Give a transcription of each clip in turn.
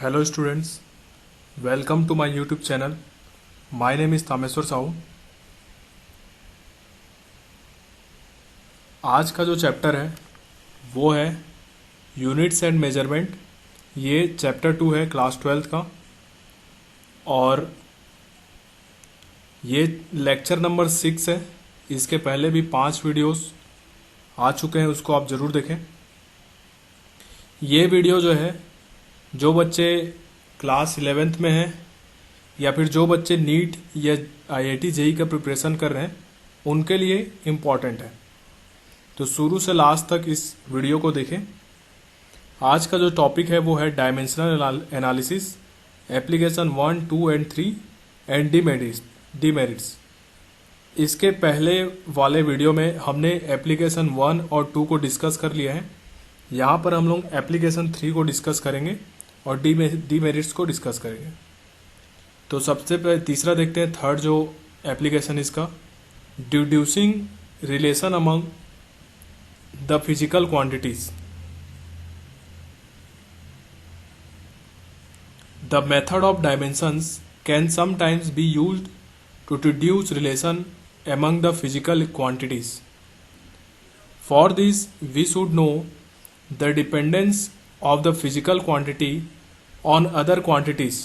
Hello students, welcome to my YouTube channel. My name is Tameshwar Sahu. आज का जो chapter है वो है यूनिट्स एंड मेजरमेंट. ये चैप्टर 2 है क्लास 12th का और ये लेक्चर नंबर 6 है. इसके पहले भी 5 वीडियोस आ चुके हैं, उसको आप ज़रूर देखें. ये वीडियो जो है, जो बच्चे क्लास 11th में हैं या फिर जो बच्चे नीट या IIT JEE का प्रिपरेशन कर रहे हैं उनके लिए इम्पॉर्टेंट है. तो शुरू से लास्ट तक इस वीडियो को देखें. आज का जो टॉपिक है वो है dimensional analysis, application 1, 2 and 3 and demerits. इसके पहले वाले वीडियो में हमने एप्लीकेशन 1 और 2 को डिस्कस कर लिया है. यहाँ पर हम लोग एप्लीकेशन 3 को डिस्कस करेंगे और डीमेरिट्स को डिस्कस करेंगे. तो सबसे पहले तीसरा देखते हैं, थर्ड जो एप्लीकेशन इसका, deducing relation among the physical quantities. The method of dimensions can sometimes be used to deduce relation among the physical quantities. For this, we should know the dependence of the physical quantity on other quantities.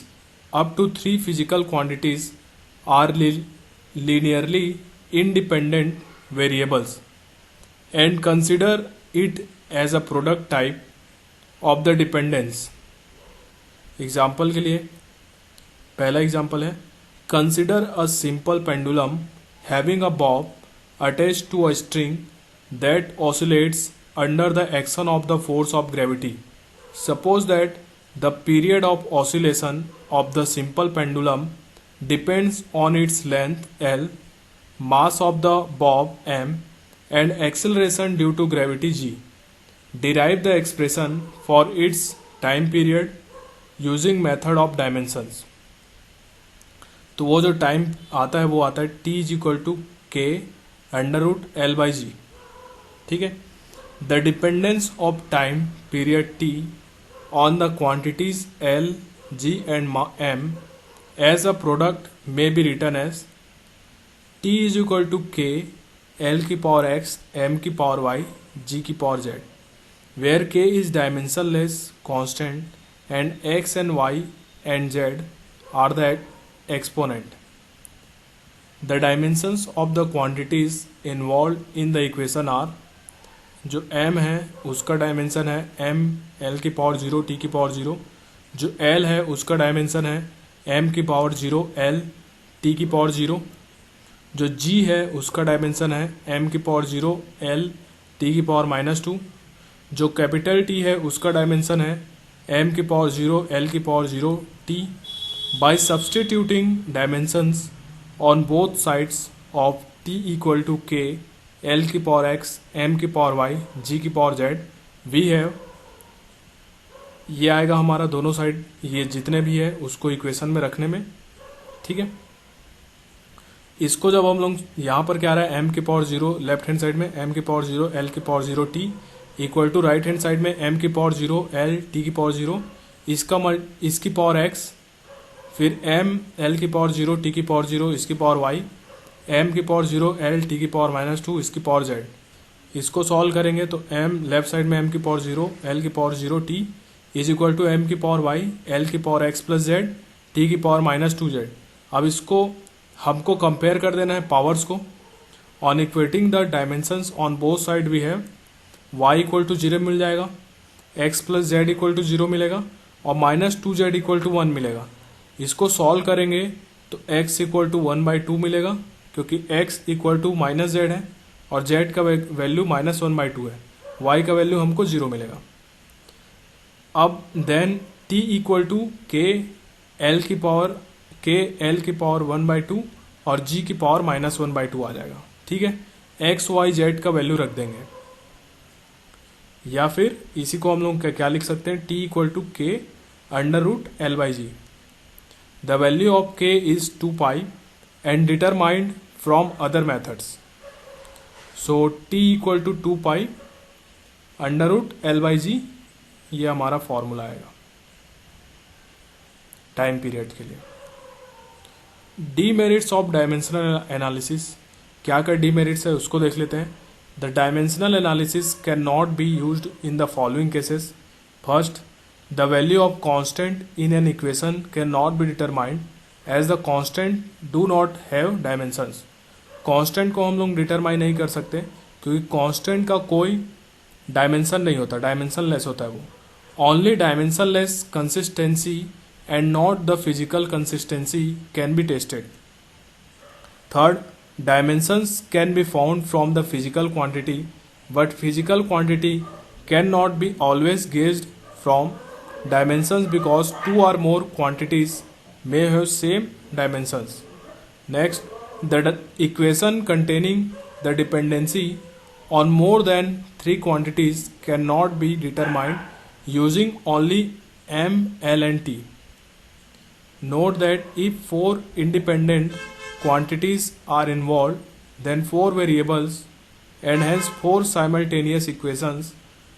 Up to 3 physical quantities are linearly independent variables and consider it as a product type of the dependence. Example के लिए पहला example है, consider a simple pendulum having a bob attached to a string that oscillates under the action of the force of gravity. Suppose that the period of oscillation of the simple pendulum depends on its length L, mass of the bob m, and acceleration due to gravity g. Derive the expression for its time period using method of dimensions. तो वो जो time आता है वो आता है T is equal to k under root L by g. ठीक है. The dependence of time period T on the quantities L, G and M as a product may be written as T is equal to k L की power x, M की power y, G की power z, where K is dimensionless constant and x and y and z are the exponent. The dimensions of the quantities involved in the equation are, जो m है उसका dimension है m l की power 0 t की power 0. जो l है उसका dimension है m की पावर 0 l t की पावर 0. जो g है उसका डायमेंशन है m की पावर 0 l t की पावर -2. जो कैपिटल T है उसका डायमेंशन है m की पावर 0 l की power 0 t. By substituting dimensions on both sides of T equal to K, L की पावर x, M की पावर y, G की पावर z, we have, ये आएगा हमारा दोनों साइड, ये जितने भी है उसको इक्वेशन में रखने में. ठीक है. इसको जब हम लोग यहाँ पर क्या आ रहा है, M की पावर 0 लेफ्ट हैंड साइड में, M की पावर 0 L की power 0 T equal to right hand side में M की पावर 0 L T की पावर 0, इसकी पावर x, फिर m l की पावर 0 t की पावर 0 इसकी पावर y, m की पावर 0 l t की पावर -2 इसकी पावर z. इसको सॉल्व करेंगे तो m लेफ्ट साइड में m की पावर 0 l की power 0 t is equal to m की पावर y l की power x plus z t की पावर -2z. अब इसको हमको कंपेयर कर देना है पावर्स को. On equating the dimensions on both side we have y equal to 0 मिल जाएगा, x plus z equal to 0 मिलेगा और -2z इक्वल टू 1 मिलेगा. इसको सॉल्व करेंगे तो x इक्वल टू 1/2 मिलेगा क्योंकि x इक्वल टू -z है और z का वैल्यू -1/2 है, y का वैल्यू हमको 0 मिलेगा. अब then t equal to k l की पावर 1/2 और g की पावर -1/2 आ जाएगा. ठीक है. x y z का वैल्यू रख देंगे या फिर इसी को हम लोग क्या लिख सकते हैं, t equal to k under root L by g. The value of k is 2 pi and determined from other methods. So t equal to 2 pi under root L by g, ये हमारा फॉर्मूला आएगा. Time period के लिए। Demerits of dimensional analysis, क्या क्या demerits है उसको देख लेते हैं। The dimensional analysis can not be used in the following cases. First, the value of constant in an equation can not be determined as the constant do not have dimensions. Constant को हम लोग determine नहीं कर सकते क्योंकि constant का कोई dimension नहीं होता, डायमेंशनलेस होता है वो। Only dimensionless consistency and not the physical consistency can be tested. Third, dimensions can be found from the physical quantity, but physical quantity cannot be always gauged from dimensions because two or more quantities may have same dimensions. Next, the equation containing the dependency on more than three quantities cannot be determined using only M, L and T. Note that if four independent quantities are involved, then four variables and hence four simultaneous equations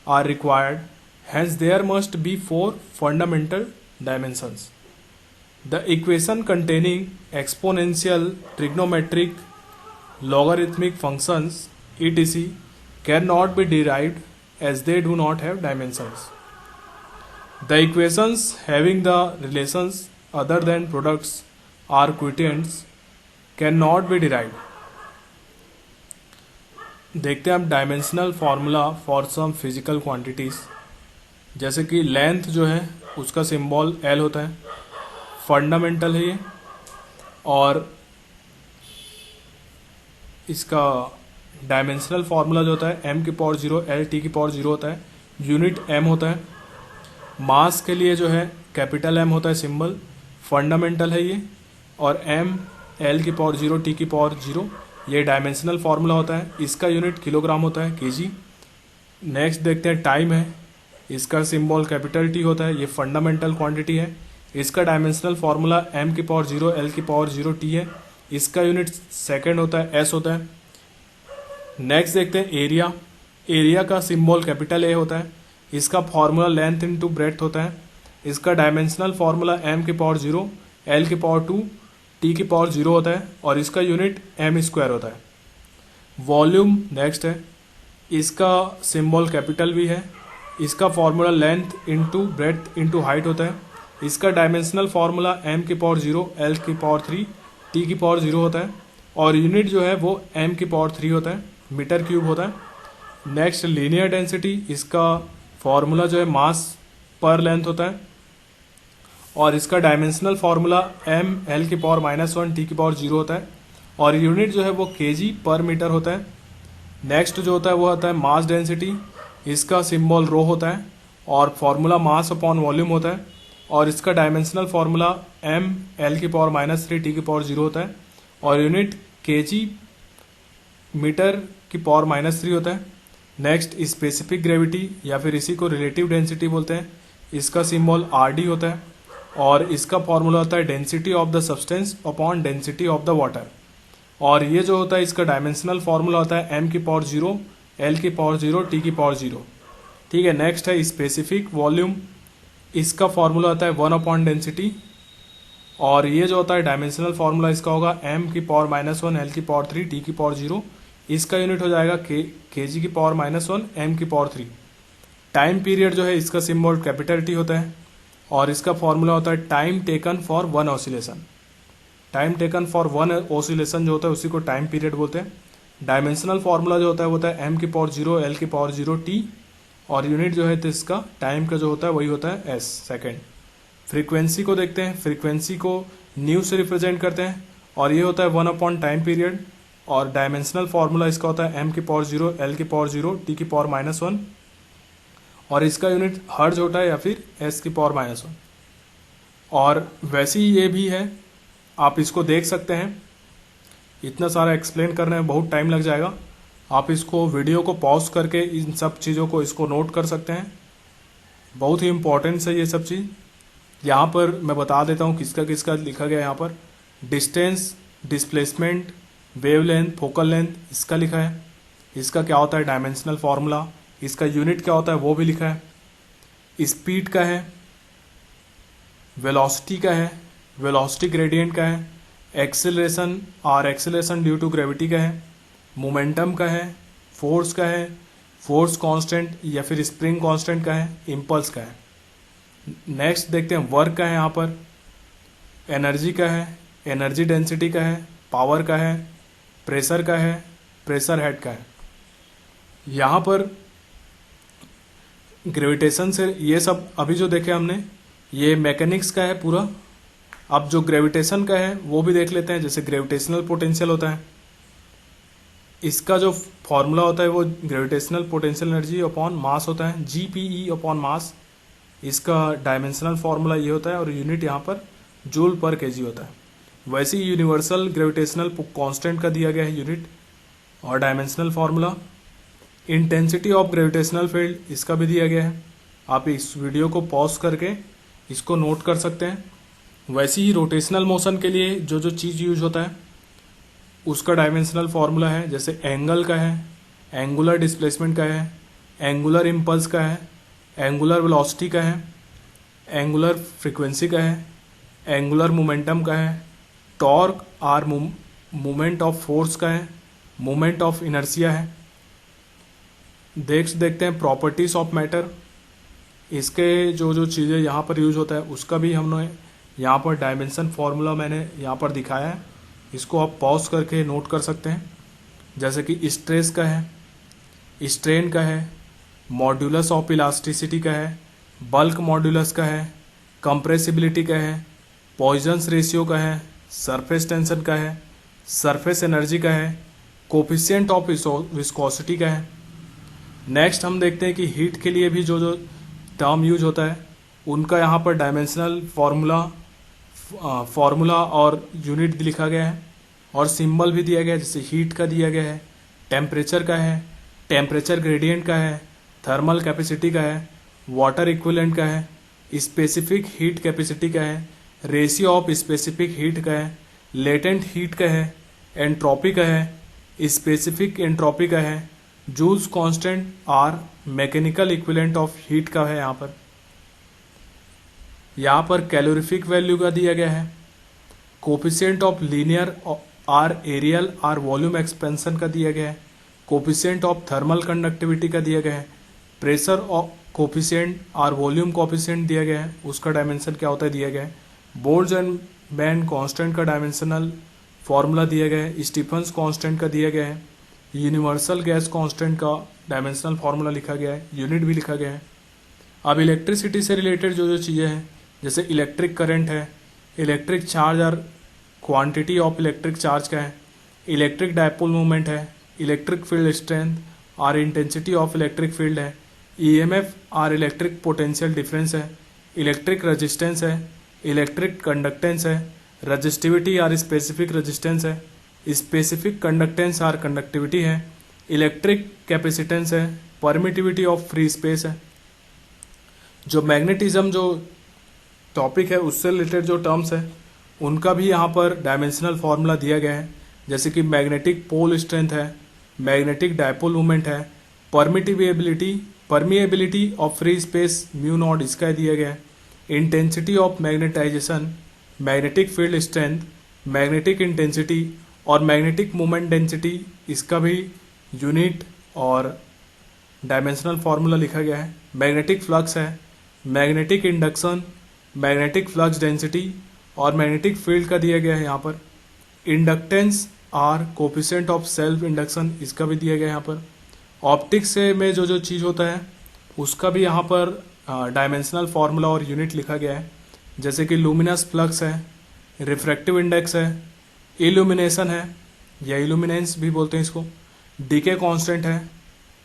are required. Hence there must be four fundamental dimensions. The equation containing exponential, trigonometric, logarithmic functions etc. cannot be derived as they do not have dimensions. The equations having the relations other than products or quotients cannot be derived. देखते हैं हम dimensional formula for some physical quantities. जैसे कि length जो है उसका symbol L होता है, फंडामेंटल है ये, और इसका डायमेंशनल फार्मूला जो होता है एम की पावर 0 एल टी की पावर 0 होता है, यूनिट एम होता है। मास के लिए जो है कैपिटल एम होता है सिंबल, फंडामेंटल है ये, और एम एल की पावर 0 टी की पावर 0 ये डायमेंशनल फार्मूला होता है। इसका यूनिट किलोग्राम होता है, केजी। नेक्स्ट देखते हैं टाइम है, इसका सिंबल कैपिटल टी होता है, ये फंडामेंटल क्वांटिटी है। इसका डायमेंशनल फार्मूला एम की पावर 0 एल की पावर 0 टी है, इसका यूनिट सेकेंड होता है, एस होता है। नेक्स्ट देखते हैं एरिया, एरिया का सिंबल कैपिटल ए होता है, इसका फार्मूला लेंथ इनटू ब्रेड्थ होता है। इसका डायमेंशनल फार्मूला एम की पावर 0 एल की पावर 2 टी की पावर 0 होता है, और इसका यूनिट एम स्क्वायर होता है। वॉल्यूम नेक्स्ट है, इसका सिंबल कैपिटल वी है, इसका formula length into breadth into height होता है। इसका डायमेंशनल फार्मूला एम की पावर 0 एल की पावर 3 टी की पावर 0 होता है, और यूनिट जो है वो एम की पावर 3 होता है, मीटर क्यूब होता है। नेक्स्ट लीनियर डेंसिटी, इसका फार्मूला जो है मास पर लेंथ होता है, और इसका डायमेंशनल फार्मूला एम एल की पावर -1 टी की पावर 0 होता है, और यूनिट जो है वो केजी पर मीटर होता है। नेक्स्ट जो होता है वो होता है मास डेंसिटी, इसका सिंबल रो होता है, और फार्मूला मास अपॉन वॉल्यूम होता है, और इसका डायमेंशनल फार्मूला एम एल की पावर -3 टी की पावर 0 होता है, और यूनिट केजी मीटर की पावर -3 होता है। नेक्स्ट स्पेसिफिक ग्रेविटी या फिर इसी को रिलेटिव डेंसिटी बोलते हैं, इसका सिंबल आर डी होता है, और इसका फॉर्मूला होता है density of the substance upon density of the water, और ये जो होता है इसका डायमेंशनल फार्मूला होता है एम की पावर 0 एल की पावर 0 टी की पावर 0। ठीक है, नेक्स्ट है स्पेसिफिक वॉल्यूम, इसका फॉर्मूला होता है 1 अपॉन डेंसिटी, और ये जो होता है डायमेंशनल फार्मूला इसका होगा एम की पावर -1 एल की पावर 3 टी की पावर 0, इसका यूनिट हो जाएगा केजी की पावर -1 एम की पावर 3। टाइम पीरियड जो है इसका सिंबल कैपिटल टी होता है, और इसका फॉर्मूला होता है time taken for one oscillation. Time taken for one oscillation जो होता है उसी को टाइम पीरियड बोलते हैं। डायमेंशनल फार्मूला जो होता है वो होता है एम की पावर 0 एल की पावर 0 टी, और यूनिट जो है तो इसका टाइम का जो होता है वही होता है एस, सेकेंड। फ्रीक्वेंसी को देखते हैं, फ्रीक्वेंसी को न्यू से रिप्रेजेंट करते हैं, और ये होता है 1 अपॉन टाइम पीरियड, और डायमेंशनल फार्मूला इसका होता है एम की पावर 0 एल की पावर 0 टी की पावर -1, और इसका यूनिट हर्ज होता है या फिर एस की पावर -1। और वैसे ही ये भी है, आप इसको देख सकते हैं। इतना सारा एक्सप्लेन करने में बहुत टाइम लग जाएगा, आप इसको वीडियो को पॉज करके इन सब चीज़ों को इसको नोट कर सकते हैं। बहुत ही इम्पोर्टेंट है ये सब चीज़। यहाँ पर मैं बता देता हूँ किसका किसका लिखा गया है। यहाँ पर distance, displacement, wavelength, focal length इसका लिखा है, इसका क्या होता है डायमेंशनल फार्मूला, इसका यूनिट क्या होता है वो भी लिखा है। स्पीड का है, वेलोसिटी का है, वेलोसिटी ग्रेडियंट का है, एक्सेलरेशन और एक्सेलरेशन ड्यू टू ग्रेविटी का है, मोमेंटम का है, फोर्स का है, फोर्स कांस्टेंट या फिर स्प्रिंग कांस्टेंट का है, इम्पल्स का है। नेक्स्ट देखते हैं वर्क का है, यहाँ पर एनर्जी का है, एनर्जी डेंसिटी का है, पावर का है, प्रेशर का है, प्रेशर हेड का है। यहाँ पर ग्रेविटेशन से ये सब अभी जो देखे हमने ये मैकेनिक्स का है पूरा। अब जो ग्रेविटेशन का है वो भी देख लेते हैं। जैसे ग्रेविटेशनल पोटेंशियल होता है, इसका जो फॉर्मूला होता है वो gravitational potential energy upon mass होता है, GPE अपॉन मास। इसका डायमेंशनल फार्मूला ये होता है और यूनिट यहाँ पर जूल पर केजी होता है। वैसे ही यूनिवर्सल ग्रेविटेशनल कांस्टेंट का दिया गया है यूनिट और dimensional formula. Intensity of gravitational field इसका भी दिया गया है। आप इस वीडियो को पॉज करके इसको नोट कर सकते हैं। वैसे ही रोटेशनल मोशन के लिए जो जो चीज़ यूज होता है उसका डायमेंशनल फार्मूला है। जैसे एंगल का है, एंगुलर डिस्प्लेसमेंट का है, एंगुलर इम्पल्स का है, एंगुलर वेलोसिटी का है, एंगुलर फ्रीक्वेंसी का है, एंगुलर मोमेंटम का है, torque or moment of force का है, मोमेंट ऑफ इनर्शिया है। देखते हैं प्रॉपर्टीज ऑफ मैटर। इसके जो जो चीज़ें यहाँ पर यूज होता है उसका भी हमने यहाँ पर डायमेंशन फार्मूला मैंने यहाँ पर दिखाया है। इसको आप पॉज करके नोट कर सकते हैं। जैसे कि स्ट्रेस का है, स्ट्रेन का है, मॉड्यूलस ऑफ इलास्टिसिटी का है, बल्क मॉड्यूलस का है, कंप्रेसिबिलिटी का है, पॉइजन्स रेशियो का है, सरफेस टेंशन का है, सरफेस एनर्जी का है, कोफिशिएंट ऑफ विस्कोसिटी का है। नेक्स्ट हम देखते हैं कि हीट के लिए भी जो जो टर्म यूज होता है उनका यहाँ पर डायमेंशनल फार्मूला और यूनिट भी लिखा गया है और सिंबल भी दिया गया है। जैसे हीट का दिया गया है, टेम्परेचर का है, टेम्परेचर ग्रेडियंट का है, थर्मल कैपेसिटी का है, वाटर इक्विवेलेंट का है, स्पेसिफिक हीट कैपेसिटी का है, रेशियो ऑफ स्पेसिफिक हीट का है, लेटेंट हीट का है, एंट्रोपी का है, स्पेसिफिक एंट्रोपी का है, Joule's constant or mechanical equivalent of heat का है। यहाँ पर कैलोरीफिक वैल्यू का दिया गया है, coefficient of linear or areal or volume expansion का दिया गया है, कोफिशिएंट ऑफ थर्मल कंडक्टिविटी का दिया गया है, pressure of coefficient or volume coefficient दिया गया है, उसका डायमेंशन क्या होता है दिया गया है, बोल्ट्जमैन कांस्टेंट का डायमेंशनल फार्मूला दिया गया है, स्टीफन्स कांस्टेंट का दिया गया है, यूनिवर्सल गैस कांस्टेंट का डायमेंशनल फार्मूला लिखा गया है, यूनिट भी लिखा गया है। अब इलेक्ट्रिसिटी से रिलेटेड जो जो चीज़ें हैं जैसे इलेक्ट्रिक करंट है, इलेक्ट्रिक चार्ज और क्वांटिटी ऑफ इलेक्ट्रिक चार्ज का है, इलेक्ट्रिक डायपोल मूवमेंट है, इलेक्ट्रिक फील्ड स्ट्रेंथ और इंटेंसिटी ऑफ इलेक्ट्रिक फील्ड है, ईएमएफ और इलेक्ट्रिक पोटेंशियल डिफरेंस है, इलेक्ट्रिक रेजिस्टेंस है, इलेक्ट्रिक कंडक्टेंस है, रजिस्टिविटी और स्पेसिफिक रेजिस्टेंस है, स्पेसिफिक कंडक्टेंस और कंडक्टिविटी है, इलेक्ट्रिक कैपेसिटेंस है, परमिटिविटी ऑफ फ्री स्पेस है। जो मैग्नेटिज्म जो टॉपिक है उससे रिलेटेड जो टर्म्स है उनका भी यहाँ पर डायमेंशनल फार्मूला दिया गया है। जैसे कि मैग्नेटिक पोल स्ट्रेंथ है, मैग्नेटिक डायपोल मूवमेंट है, permeability of free space mu naught इसका दिया गया है, intensity of magnetization, magnetic field strength, magnetic intensity और मैग्नेटिक मोमेंट डेंसिटी इसका भी यूनिट और डायमेंशनल फार्मूला लिखा गया है। मैग्नेटिक फ्लक्स है, magnetic induction, magnetic flux density और मैग्नेटिक फील्ड का दिया गया है यहाँ पर। Inductance or coefficient of self induction इसका भी दिया गया है यहाँ पर। ऑप्टिक्स से में जो जो चीज़ होता है उसका भी यहाँ पर डायमेंशनल फार्मूला और यूनिट लिखा गया है। जैसे कि लुमिनस फ्लक्स है, रिफ्रैक्टिव इंडेक्स है, इल्यूमिनेशन है या इल्यूमिनेंस भी बोलते हैं इसको, डीके कांस्टेंट है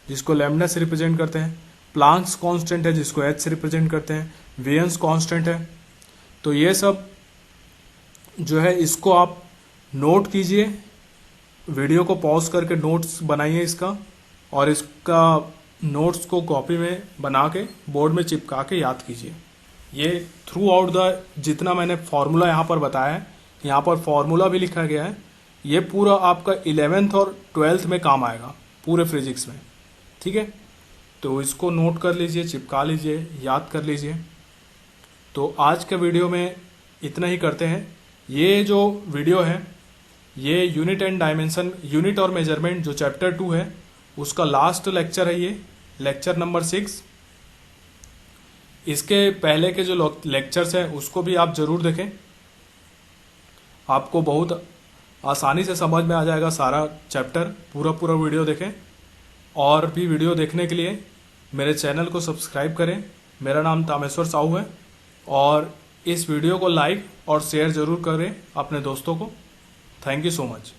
जिसको लैम्डा से रिप्रेजेंट करते हैं, प्लांक्स कांस्टेंट है जिसको एच से रिप्रेजेंट करते हैं, वेयन्स कांस्टेंट है। तो ये सब जो है इसको आप नोट कीजिए, वीडियो को पॉज करके नोट्स बनाइए इसका और इसका नोट्स को कॉपी में बना के बोर्ड में चिपका के याद कीजिए। ये थ्रू आउट द जितना मैंने फार्मूला यहाँ पर बताया है, यहाँ पर फार्मूला भी लिखा गया है, ये पूरा आपका 11th और 12th में काम आएगा पूरे फिजिक्स में। ठीक है, तो इसको नोट कर लीजिए, चिपका लीजिए, याद कर लीजिए। तो आज के वीडियो में इतना ही करते हैं। ये जो वीडियो है ये यूनिट एंड डायमेंशन, यूनिट और मेजरमेंट जो चैप्टर 2 है उसका लास्ट लेक्चर है, ये लेक्चर नंबर 6। इसके पहले के जो लेक्चर्स हैं उसको भी आप ज़रूर देखें, आपको बहुत आसानी से समझ में आ जाएगा सारा चैप्टर। पूरा वीडियो देखें और भी वीडियो देखने के लिए मेरे चैनल को सब्सक्राइब करें। मेरा नाम तामेश्वर साहू है और इस वीडियो को लाइक और शेयर ज़रूर करें अपने दोस्तों को। Thank you so much.